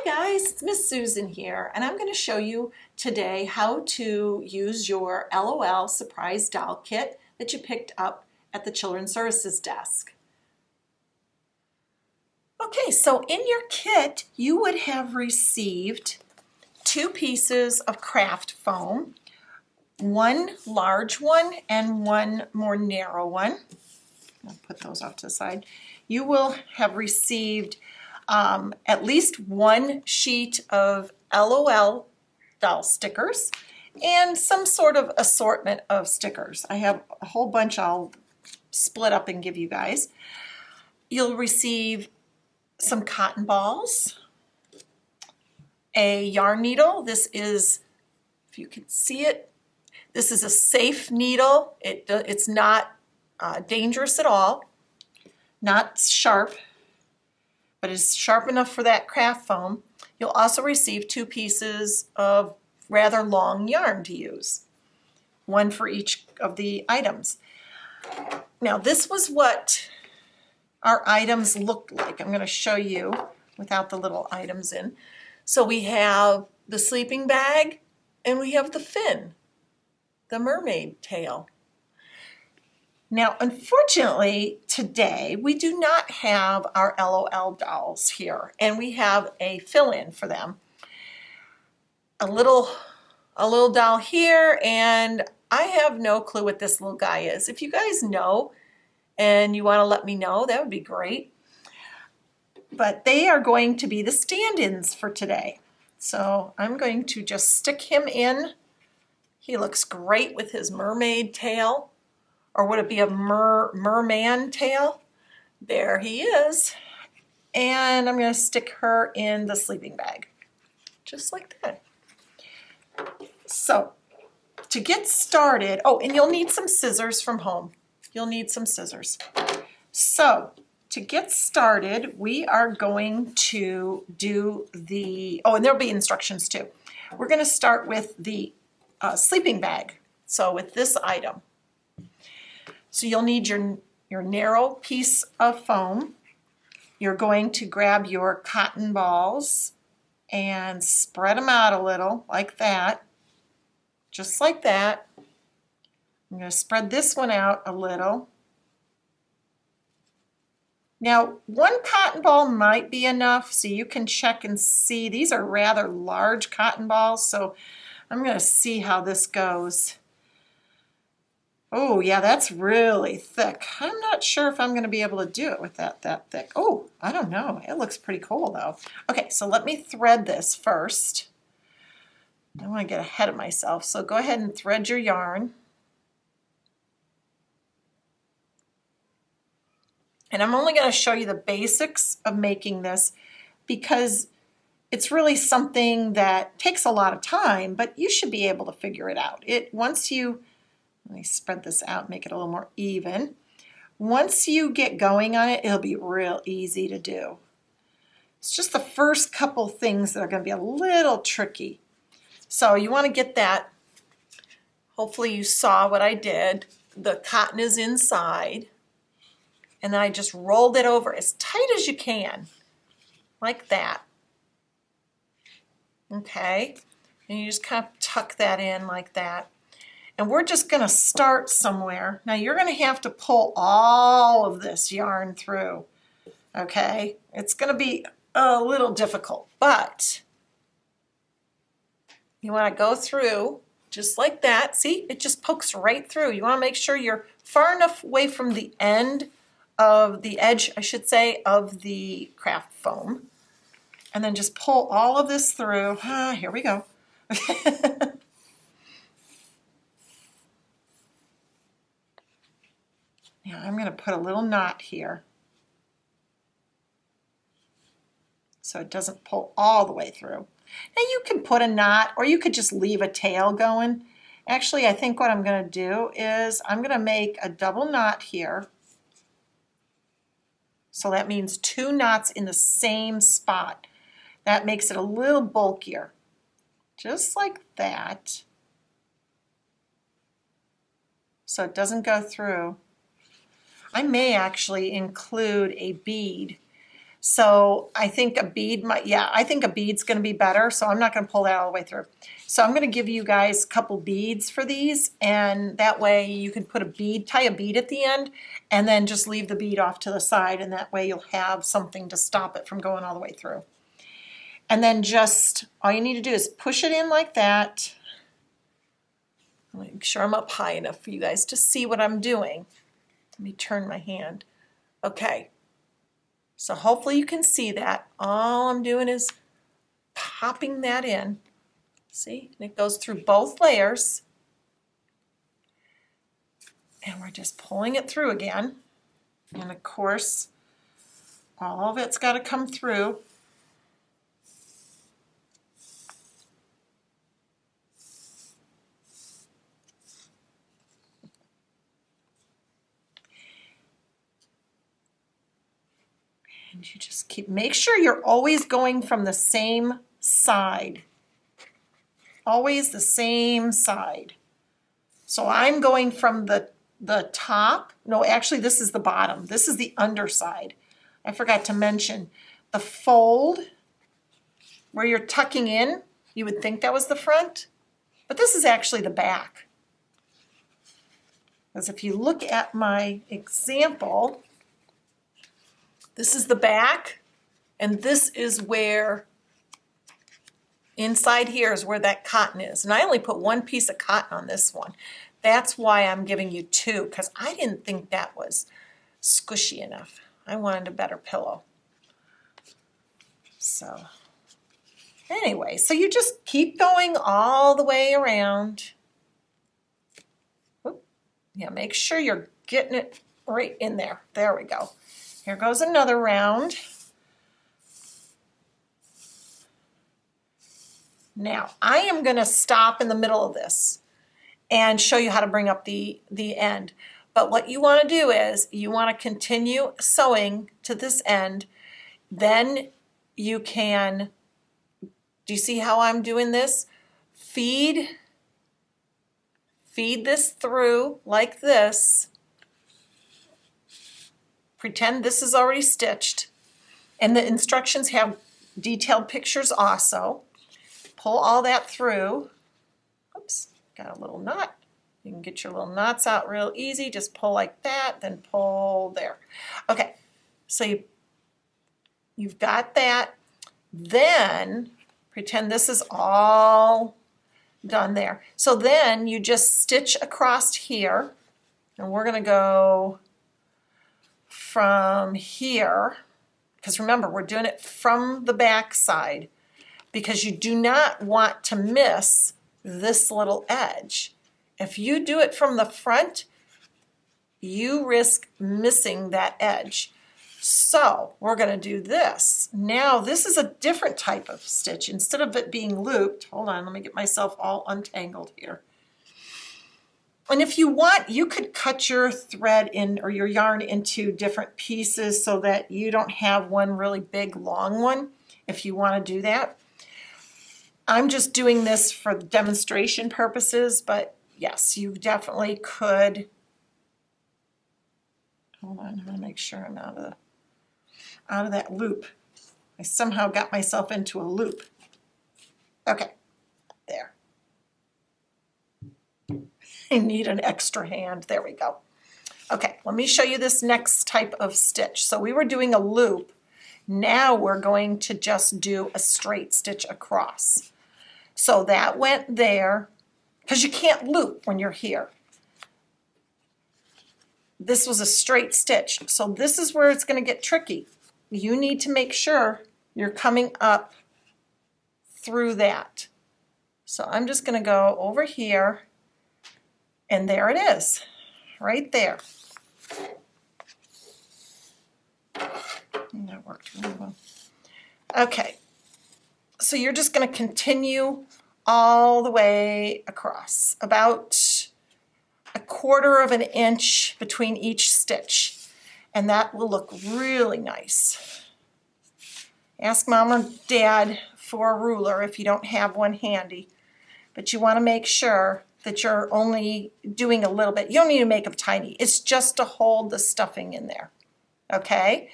Hi guys, it's Miss Susan here, and I'm going to show you today how to use your L.O.L. surprise doll kit that you picked up at the Children's Services desk. Okay, so in your kit you would have received 2 pieces of craft foam, one large one and one more narrow one. I'll put those off to the side. You will have received at least 1 sheet of L.O.L. doll stickers and some sort of assortment of stickers. I have a whole bunch I'll split up and give you guys. You'll receive some cotton balls, a yarn needle. This is, if you can see it, this is a safe needle. It's not dangerous at all, not sharp, but it's sharp enough for that craft foam. You'll also receive 2 pieces of rather long yarn to use, one for each of the items. Now this was what our items looked like. I'm going to show you without the little items in. So we have the sleeping bag and we have the fin, the mermaid tail. Now, unfortunately, today we do not have our L.O.L. dolls here, and we have a fill-in for them. A little doll here, and I have no clue what this little guy is. If you guys know and you want to let me know, that would be great. But they are going to be the stand-ins for today. So I'm going to just stick him in. He looks great with his mermaid tail. Or would it be a merman tail? There he is. And I'm going to stick her in the sleeping bag, just like that. So to get started, oh, and you'll need some scissors from home. You'll need some scissors. So to get started, we are going to do the, oh, and there'll be instructions too. We're going to start with the sleeping bag. So with this item. So you'll need your narrow piece of foam. You're going to grab your cotton balls and spread them out a little like that, just like that. I'm going to spread this one out a little. Now, 1 cotton ball might be enough, so you can check and see. These are rather large cotton balls, so I'm going to see how this goes. Oh, yeah, that's really thick. I'm not sure if I'm going to be able to do it with that thick. Oh, I don't know. It looks pretty cool, though. Okay, so let me thread this first. I don't want to get ahead of myself, so go ahead and thread your yarn. And I'm only going to show you the basics of making this because it's really something that takes a lot of time, but you should be able to figure it out. Let me spread this out, make it a little more even. Once you get going on it, it'll be real easy to do. It's just the first couple things that are going to be a little tricky. So you want to get that. Hopefully you saw what I did. The cotton is inside. And then I just rolled it over as tight as you can, like that. Okay, and you just kind of tuck that in like that. And we're just going to start somewhere. Now you're going to have to pull all of this yarn through, okay? It's going to be a little difficult, but you want to go through just like that. See, it just pokes right through. You want to make sure you're far enough away from the end of the edge, I should say, of the craft foam. And then just pull all of this through. Here we go. Now I'm going to put a little knot here so it doesn't pull all the way through. Now you can put a knot or you could just leave a tail going. Actually, I think what I'm going to do is I'm going to make a double knot here. So that means 2 knots in the same spot. That makes it a little bulkier. Just like that. So it doesn't go through. I may actually include a bead So I think a bead might, yeah, I think a bead's gonna be better, so I'm not gonna pull that all the way through. So I'm gonna give you guys a couple beads for these, and that way you can put a bead, tie a bead at the end, and then just leave the bead off to the side, and that way you'll have something to stop it from going all the way through. And then just, all you need to do is push it in like that. Make sure I'm up high enough for you guys to see what I'm doing. Let me turn my hand. Okay. So hopefully you can see that. All I'm doing is popping that in. See? And it goes through both layers. And we're just pulling it through again. And of course, all of it's got to come through. And you just make sure you're always going from the same side. Always the same side. So I'm going from the top. No, actually this is the bottom. This is the underside. I forgot to mention the fold where you're tucking in. You would think that was the front, but this is actually the back. Because if you look at my example, this is the back, and this is where, inside here is where that cotton is. And I only put one piece of cotton on this one. That's why I'm giving you two, because I didn't think that was squishy enough. I wanted a better pillow. So, anyway, so you just keep going all the way around. Oop. Yeah, make sure you're getting it right in there. There we go. Here goes another round. Now, I am going to stop in the middle of this and show you how to bring up the end. But what you want to do is you want to continue sewing to this end. Then you can, do you see how I'm doing this? Feed this through like this. Pretend this is already stitched. And the instructions have detailed pictures also. Pull all that through. Oops, got a little knot. You can get your little knots out real easy. Just pull like that, then pull there. Okay, so you've got that. Then pretend this is all done there. So then you just stitch across here, and we're going to go from here, because remember, we're doing it from the back side, because you do not want to miss this little edge. If you do it from the front, you risk missing that edge. So we're going to do this. Now this is a different type of stitch. Instead of it being looped, hold on, let me get myself all untangled here. And if you want, you could cut your thread in or your yarn into different pieces so that you don't have one really big long one if you want to do that. I'm just doing this for demonstration purposes, but yes, you definitely could. Hold on, I'm going to make sure I'm out of that loop. I somehow got myself into a loop. Okay, there. I need an extra hand. There we go. Okay, let me show you this next type of stitch. So we were doing a loop. Now we're going to just do a straight stitch across. So that went there, because you can't loop when you're here. This was a straight stitch. So this is where it's going to get tricky. You need to make sure you're coming up through that. So I'm just going to go over here. And there it is, right there. And that worked really well. Okay, so you're just going to continue all the way across, about 1/4 of an inch between each stitch, and that will look really nice. Ask Mom or Dad for a ruler if you don't have one handy, but you want to make sure that you're only doing a little bit. You don't need to make them tiny. It's just to hold the stuffing in there, okay?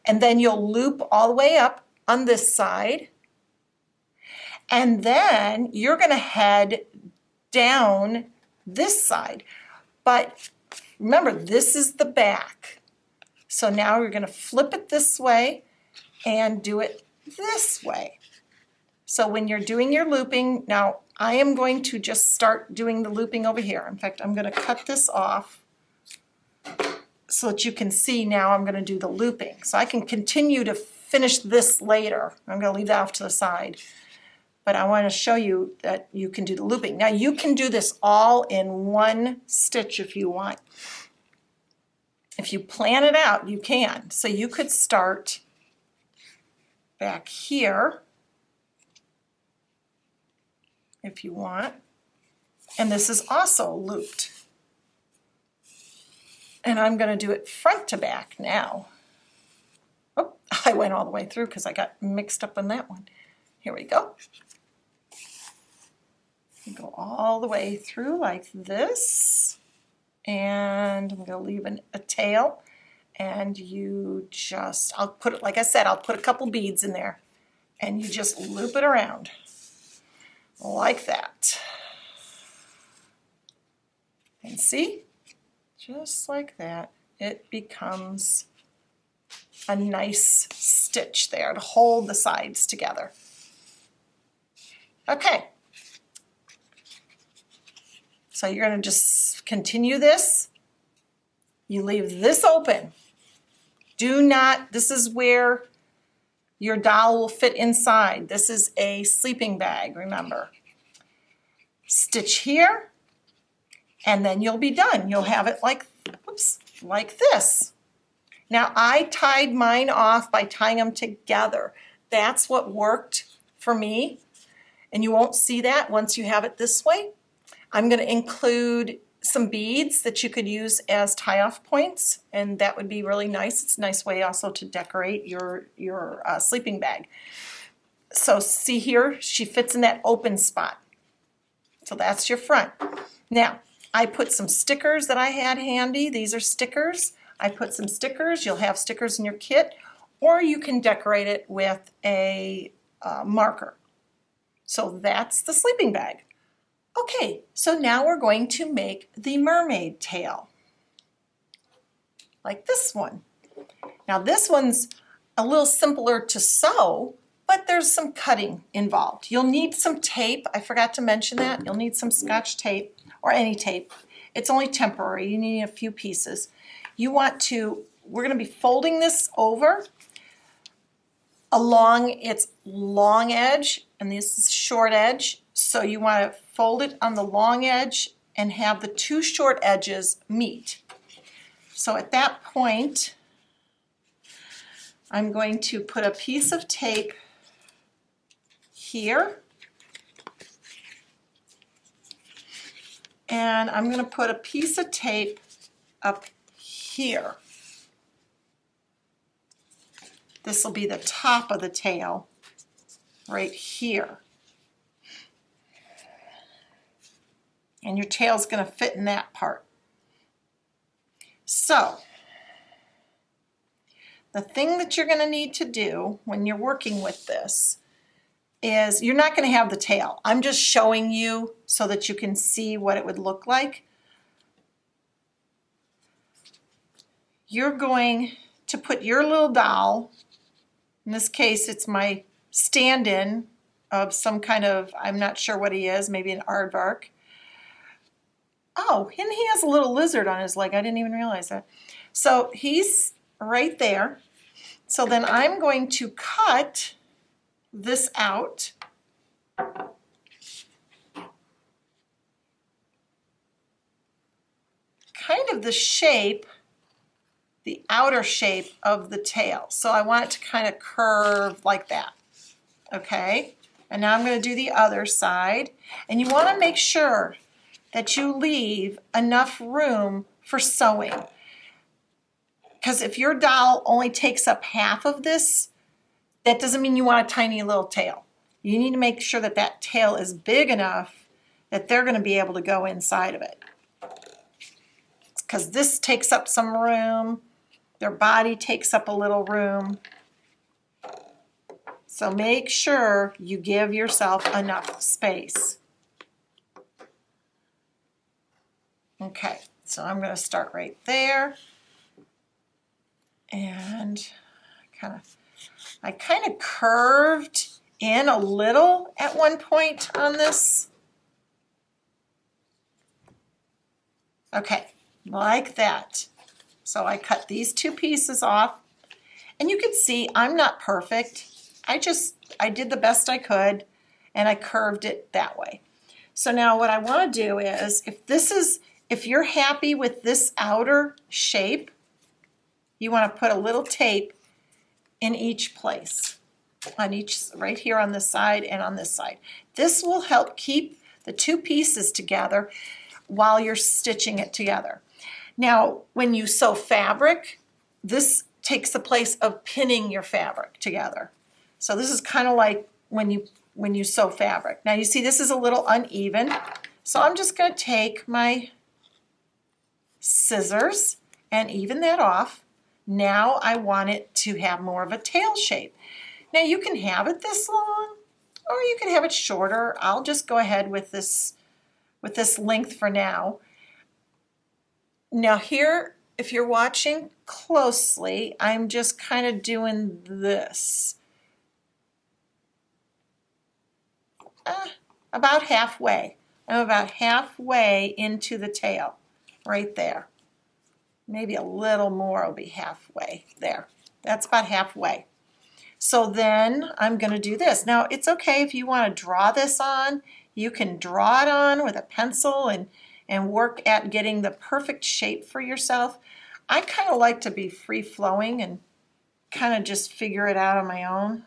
And then you'll loop all the way up on this side. And then you're going to head down this side. But remember, this is the back. So now we're going to flip it this way and do it this way. So when you're doing your looping, now I am going to just start doing the looping over here. In fact, I'm going to cut this off so that you can see now I'm going to do the looping. So I can continue to finish this later. I'm going to leave that off to the side. But I want to show you that you can do the looping. Now you can do this all in one stitch if you want. If you plan it out, you can. So you could start back here if you want. And this is also looped. And I'm going to do it front to back now. Oh, I went all the way through because I got mixed up on that one. Here we go. You go all the way through like this. And I'm going to leave a tail. And you just, I'll put it, like I said, I'll put a couple beads in there. And you just loop it around like that. And see? Just like that, it becomes a nice stitch there to hold the sides together. Okay. So you're going to just continue this. You leave this open. Do not, this is where your doll will fit inside. This is a sleeping bag, remember. Stitch here. And then you'll be done. You'll have it like, oops, like this. Now I tied mine off by tying them together. That's what worked for me. And you won't see that once you have it this way. I'm going to include some beads that you could use as tie-off points, and that would be really nice. It's a nice way also to decorate your sleeping bag. So see here, she fits in that open spot. So that's your front. Now, I put some stickers that I had handy. These are stickers. I put some stickers. You'll have stickers in your kit, or you can decorate it with a marker. So that's the sleeping bag. Okay, so now we're going to make the mermaid tail, like this one. Now this one's a little simpler to sew, but there's some cutting involved. You'll need some tape. I forgot to mention that. You'll need some Scotch tape or any tape. It's only temporary. You need a few pieces. You want to, we're going to be folding this over along its long edge, and this is short edge. So you want to fold it on the long edge and have the two short edges meet. So at that point, I'm going to put a piece of tape here. And I'm going to put a piece of tape up here. This will be the top of the tail right here. And your tail's going to fit in that part. So, the thing that you're going to need to do when you're working with this is you're not going to have the tail. I'm just showing you so that you can see what it would look like. You're going to put your little doll, in this case it's my stand-in of some kind of, I'm not sure what he is, maybe an aardvark. Oh, and he has a little lizard on his leg. I didn't even realize that. So he's right there. So then I'm going to cut this out. Kind of the shape, the outer shape of the tail. So I want it to kind of curve like that. Okay? And now I'm going to do the other side. And you want to make sure that you leave enough room for sewing. Because if your doll only takes up half of this, that doesn't mean you want a tiny little tail. You need to make sure that that tail is big enough that they're going to be able to go inside of it. Because this takes up some room, Their body takes up a little room. So make sure you give yourself enough space. Okay, so I'm going to start right there. And I kind of curved in a little at one point on this. Okay, like that. So I cut these two pieces off. And you can see I'm not perfect. I did the best I could and I curved it that way. So now what I want to do is, if you're happy with this outer shape, you want to put a little tape in each place, on each, right here on this side and on this side. This will help keep the two pieces together while you're stitching it together. Now, when you sew fabric, this takes the place of pinning your fabric together. So this is kind of like when you sew fabric. Now you see this is a little uneven, so I'm just going to take my scissors and even that off. Now I want it to have more of a tail shape. Now you can have it this long or you can have it shorter. I'll just go ahead with this length for now. Now here, if you're watching closely, I'm just kind of doing this. About halfway. I'm about halfway into the tail, right there. Maybe a little more will be halfway there. That's about halfway. So then I'm going to do this. Now it's okay if you want to draw this on. You can draw it on with a pencil and work at getting the perfect shape for yourself. I kind of like to be free-flowing and kind of just figure it out on my own.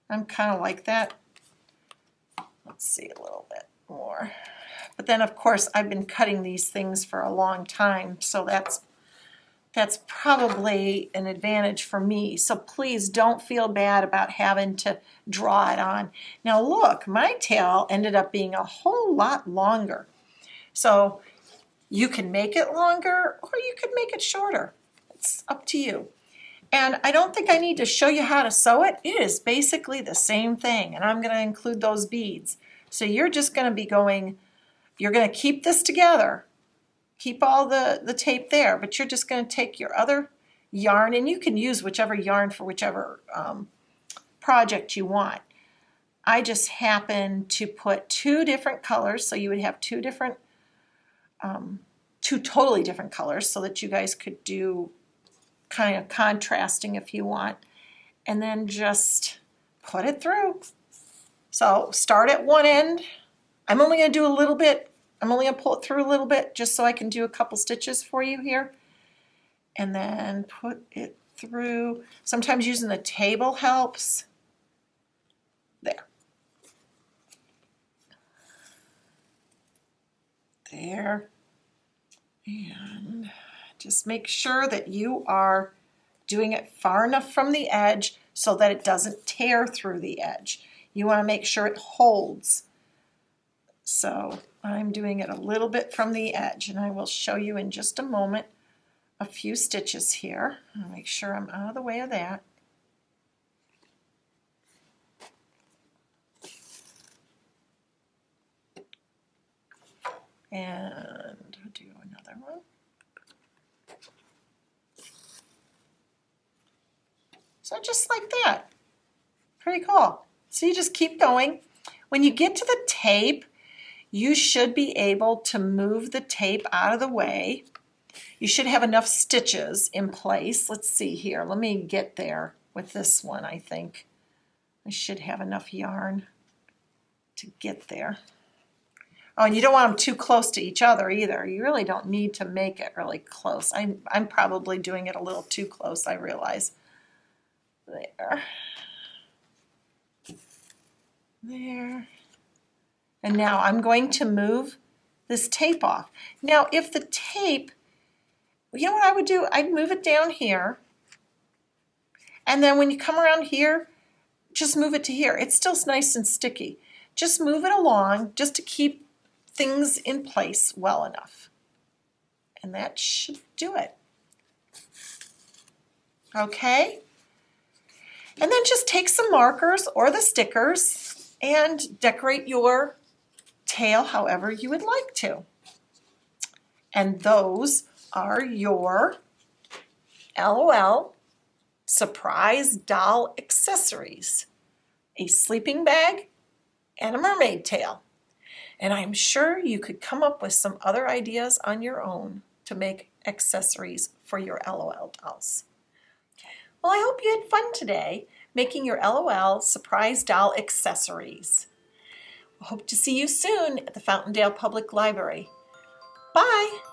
I'm kind of like that. Let's see a little bit more. But then, of course, I've been cutting these things for a long time, so that's probably an advantage for me. So please don't feel bad about having to draw it on. Now look, my tail ended up being a whole lot longer. So you can make it longer or you can make it shorter. It's up to you. And I don't think I need to show you how to sew it. It is basically the same thing, and I'm going to include those beads. So you're just going to be going, you're going to keep this together, keep all the tape there, but you're just going to take your other yarn, and you can use whichever yarn for whichever project you want. I just happen to put two different colors, so you would have two totally different colors, so that you guys could do kind of contrasting if you want, and then just put it through. So start at one end. I'm only going to do a little bit. I'm only going to pull it through a little bit just so I can do a couple stitches for you here. And then put it through. Sometimes using the table helps. There. There. And just make sure that you are doing it far enough from the edge so that it doesn't tear through the edge. You want to make sure it holds. So I'm doing it a little bit from the edge, and I will show you in just a moment a few stitches here. I'll make sure I'm out of the way of that. And I'll do another one. So just like that. Pretty cool. So you just keep going. When you get to the tape, you should be able to move the tape out of the way. You should have enough stitches in place. Let's see here. Let me get there with this one, I think. I should have enough yarn to get there. Oh, and you don't want them too close to each other either. You really don't need to make it really close. I'm probably doing it a little too close, I realize. There. There. And now I'm going to move this tape off. Now, if the tape, you know what I would do? I'd move it down here. And then when you come around here, just move it to here. It's still nice and sticky. Just move it along just to keep things in place well enough. And that should do it. okay? And then just take some markers or the stickers and decorate your tail however you would like to. And those are your L.O.L. surprise doll accessories. A sleeping bag and a mermaid tail. And I'm sure you could come up with some other ideas on your own to make accessories for your L.O.L. dolls. Well, I hope you had fun today making your L.O.L. surprise doll accessories. I hope to see you soon at the Fountaindale Public Library. Bye!